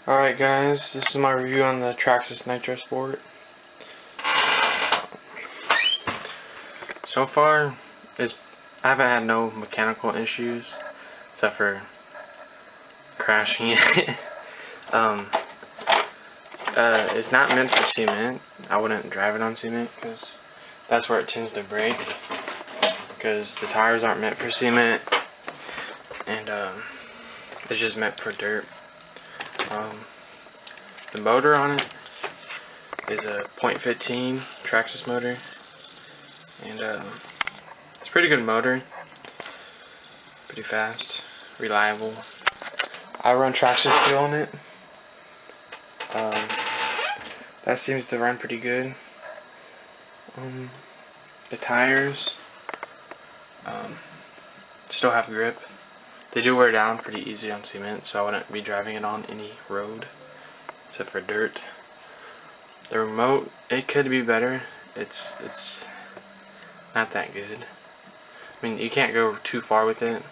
Alright guys, this is my review on the Traxxas Nitro Sport. So far, I haven't had no mechanical issues, except for crashing it. It's not meant for cement. I wouldn't drive it on cement, because that's where it tends to break. Because the tires aren't meant for cement, and it's just meant for dirt. The motor on it is a .15 Traxxas motor, and it's a pretty good motor, pretty fast, reliable. I run Traxxas fuel on it. That seems to run pretty good. The tires still have grip. They do wear down pretty easy on cement, so I wouldn't be driving it on any road except for dirt. The remote, it could be better. It's not that good. I mean, you can't go too far with it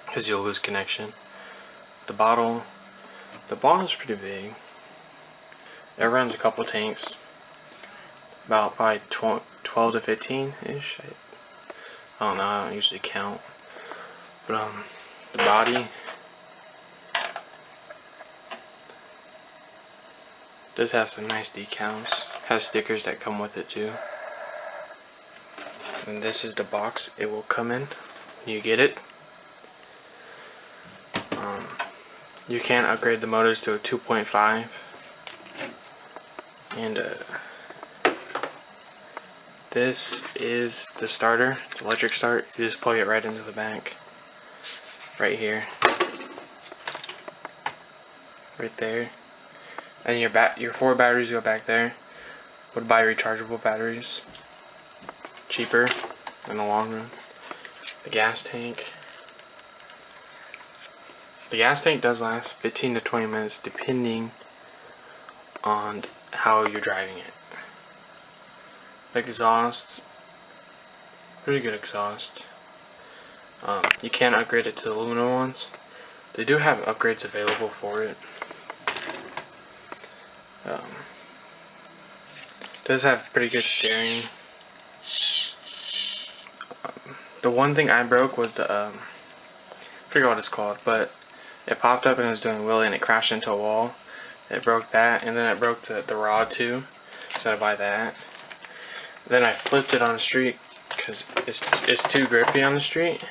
because you'll lose connection. The bottle is pretty big. It runs a couple tanks, about probably 12 to 15 ish. I don't know, I don't usually count. But the body does have some nice decals. Has stickers that come with it too. And this is the box it will come in when you get it. You can upgrade the motors to a 2.5. And this is the starter, it's electric start. You just plug it right into the back, right here, right there. And your 4 batteries go back there. Would buy rechargeable batteries, cheaper in the long run. The gas tank. The gas tank does last 15 to 20 minutes depending on how you're driving it. The exhaust, pretty good exhaust. You can upgrade it to the aluminum ones. They do have upgrades available for it. Does have pretty good steering. The one thing I broke was the I forget what it's called, but it popped up and it was doing wheelie and it crashed into a wall. It broke that, and then it broke the rod too, so I had to buy that. Then I flipped it on the street because it's too grippy on the street.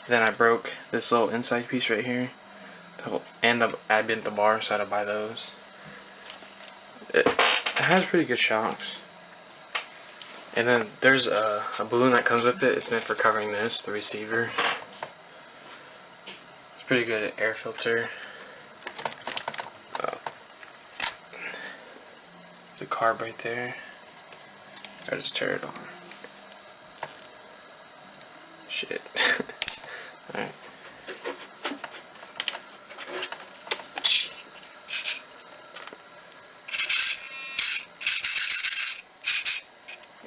Then I broke this little inside piece right here, and I bent the bar, so I had to buy those. It has pretty good shocks. And then there's a balloon that comes with it. It's meant for covering this, the receiver. It's pretty good at air filter. The carb right there. I just turn it on. Shit. Alright.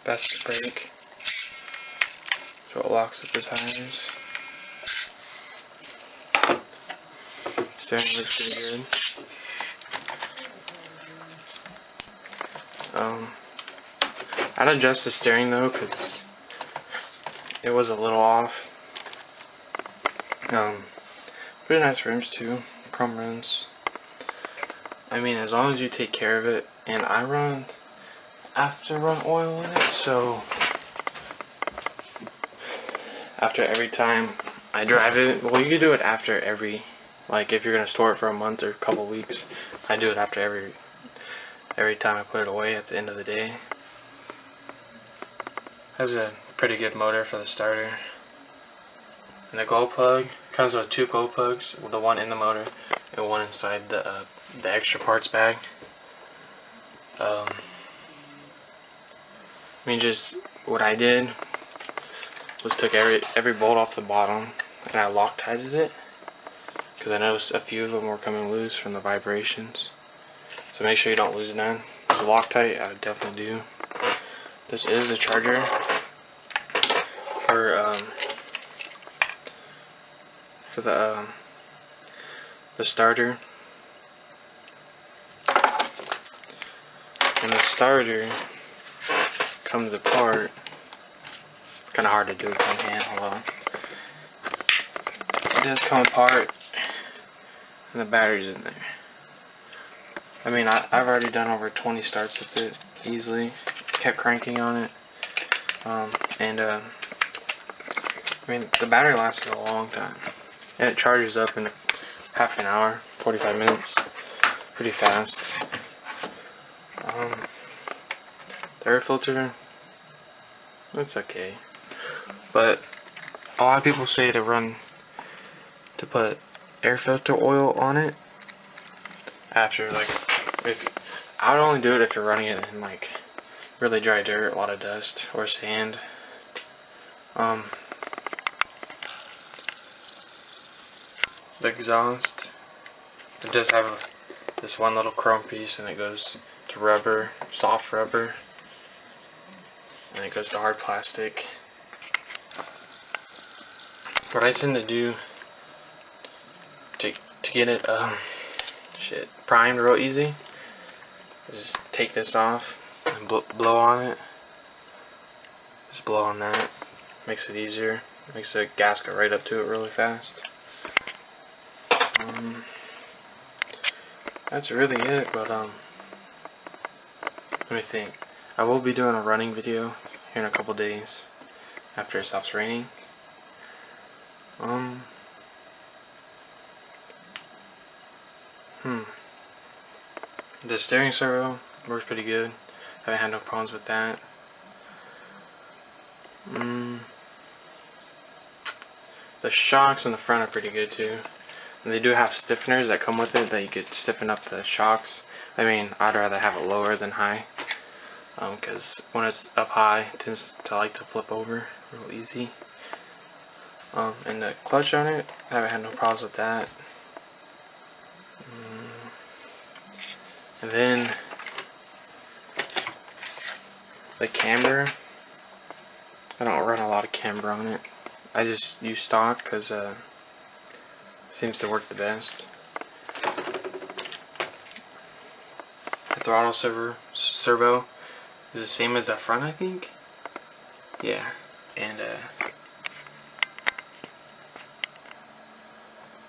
That's the brake. So it locks up the tires. Steering looks pretty good. I'd adjust the steering though, because it was a little off. Pretty nice rims too, chrome rims. I mean, as long as you take care of it, and I run after-run oil in it, so after every time I drive it, well, you can do it after every, like if you're gonna store it for a month or a couple weeks, I do it after every time I put it away at the end of the day. Has a pretty good motor for the starter. And the glow plug comes with 2 glow plugs, with the one in the motor and one inside the extra parts bag. I mean, just what I did was took every bolt off the bottom and I Loctited it, because I noticed a few of them were coming loose from the vibrations. So make sure you don't lose none. So Loctite, I would definitely do. This is a charger for the starter. starter comes apart. Kind of hard to do with one hand. Hold on. It does come apart, and the battery's in there. I mean, I've already done over 20 starts with it easily. Kept cranking on it, I mean, the battery lasted a long time, and it charges up in half an hour, 45 minutes, pretty fast. The air filter, it's okay, but a lot of people say to put air filter oil on it after, like, I would only do it if you're running it in like really dry dirt, a lot of dust or sand. The exhaust, it does have this one little chrome piece, and it goes to rubber, soft rubber, and it goes to hard plastic. What I tend to do to get it primed real easy is just take this off and blow on it. Just blow on that. Makes it easier. Makes the gas go right up to it really fast. That's really it, but let me think. I will be doing a running video here in a couple days after it stops raining. The steering servo works pretty good. Haven't had no problems with that. The shocks in the front are pretty good too. And they do have stiffeners that come with it that you could stiffen up the shocks. I mean, I'd rather have it lower than high, because when it's up high, it tends to like to flip over real easy. And the clutch on it, I haven't had no problems with that. And then the camber, I don't run a lot of camber on it. I just use stock because seems to work the best. The throttle servo is the same as the front, I think. Yeah, and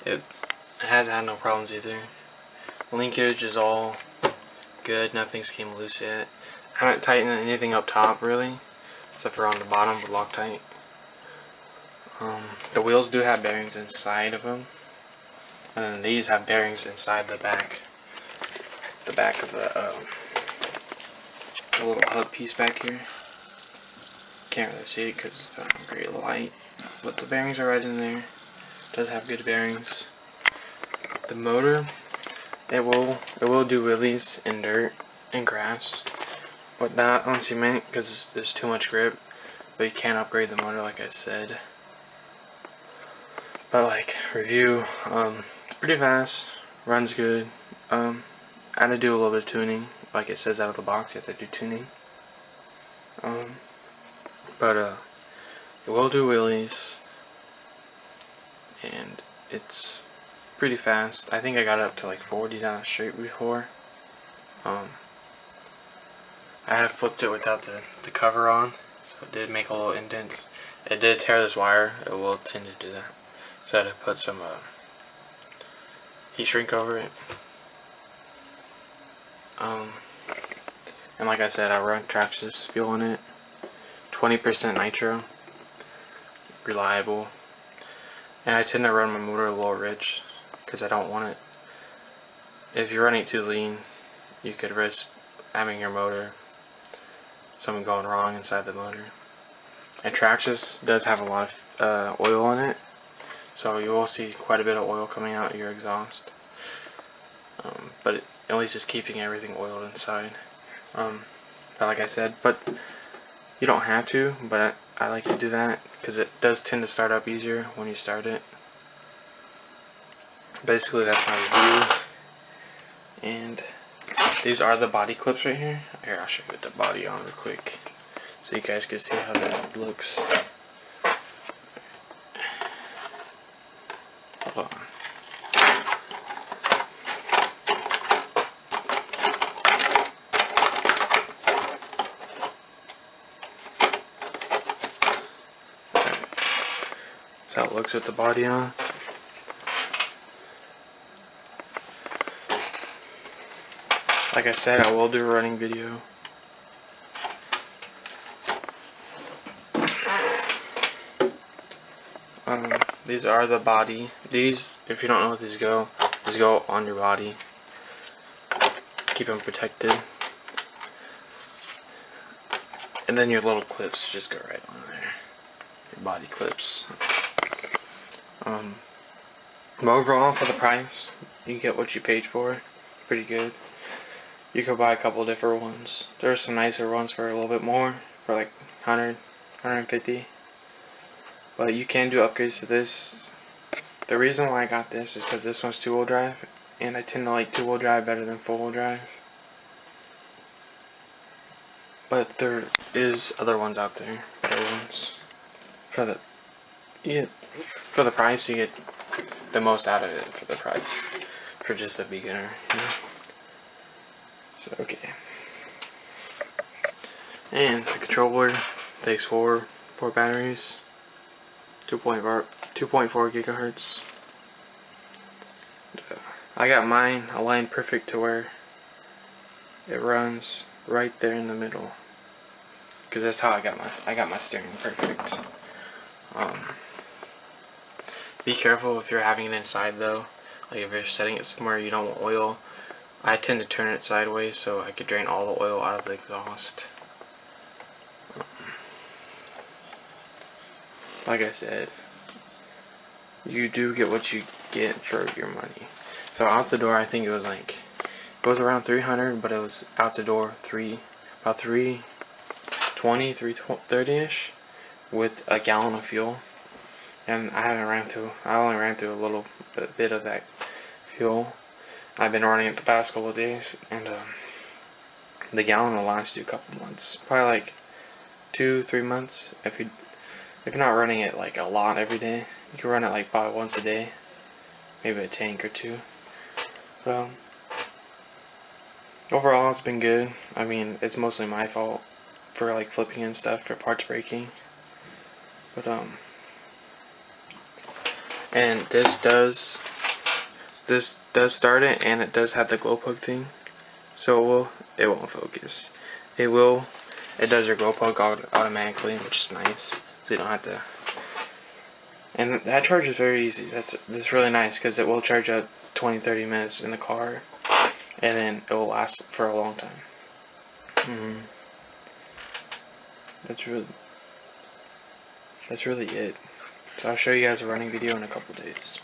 it hasn't had no problems either. Linkage is all good. Nothing's came loose yet. I haven't tightened anything up top really, except for on the bottom with Loctite. The wheels do have bearings inside of them, and then these have bearings inside the back of the little hub piece back here. Can't really see it because it's not great light, but the bearings are right in there. It does have good bearings. The motor, it will do wheelies in dirt and grass, but not on cement because there's too much grip. But you can upgrade the motor, like I said. But like review, it's pretty fast, runs good. I had to do a little bit of tuning, like it says out of the box. You have to do tuning. But it will do wheelies, and it's pretty fast. I think I got it up to like 40 down the street before. I have flipped it without the cover on, so it did make a little indents. It did tear this wire. It will tend to do that. So I had to put some heat shrink over it. And like I said, I run Traxxas fuel in it. 20% Nitro. Reliable. And I tend to run my motor a little rich because I don't want it. If you're running too lean, you could risk having your motor, something going wrong inside the motor. And Traxxas does have a lot of oil in it, so you will see quite a bit of oil coming out of your exhaust. But it at least is keeping everything oiled inside. But like I said, but you don't have to, but I like to do that because it does tend to start up easier when you start it. Basically, that's my review. And these are the body clips right here. Here, I'll show you with the body on real quick so you guys can see how this looks. Hold on. it looks with the body on. Like I said, I will do a running video. These are the body. These, if you don't know what these go on your body. Keep them protected. And then your little clips just go right on there. Your body clips. But overall, for the price, you get what you paid for. Pretty good. You could buy a couple different ones. There's some nicer ones for a little bit more, for like 100, 150. But you can do upgrades to this. The reason why I got this is because this one's 2-wheel drive, and I tend to like 2-wheel drive better than 4-wheel drive. But there is other ones out there, better ones. For the price, you get the most out of it for the price, for just a beginner. You know? So okay. And the controller takes four batteries. 2.4 gigahertz. I got mine aligned perfect to where it runs right there in the middle, because that's how I got my steering perfect. Be careful if you're having it inside though. Like if you're setting it somewhere you don't want oil, I tend to turn it sideways so I could drain all the oil out of the exhaust. Like I said, you do get what you get for your money. So out the door, I think it was around 300, but it was out the door about 320, 330-ish, with a gallon of fuel. And I only ran through a little bit of that fuel. I've been running it the past couple of days, and the gallon will last you a couple months, probably like 2-3 months if you're not running it like a lot every day. You can run it like probably once a day, maybe a tank or two. But overall, it's been good. I mean, it's mostly my fault for like flipping and stuff, for parts breaking. But and this does start it, and it does have the glow plug thing, so it won't focus. It does your glow plug automatically, which is nice, so you don't have to. And that charge is very easy. That's really nice, because it will charge up 20-30 minutes in the car, and then it will last for a long time. That's really it. So I'll show you guys a running video in a couple days.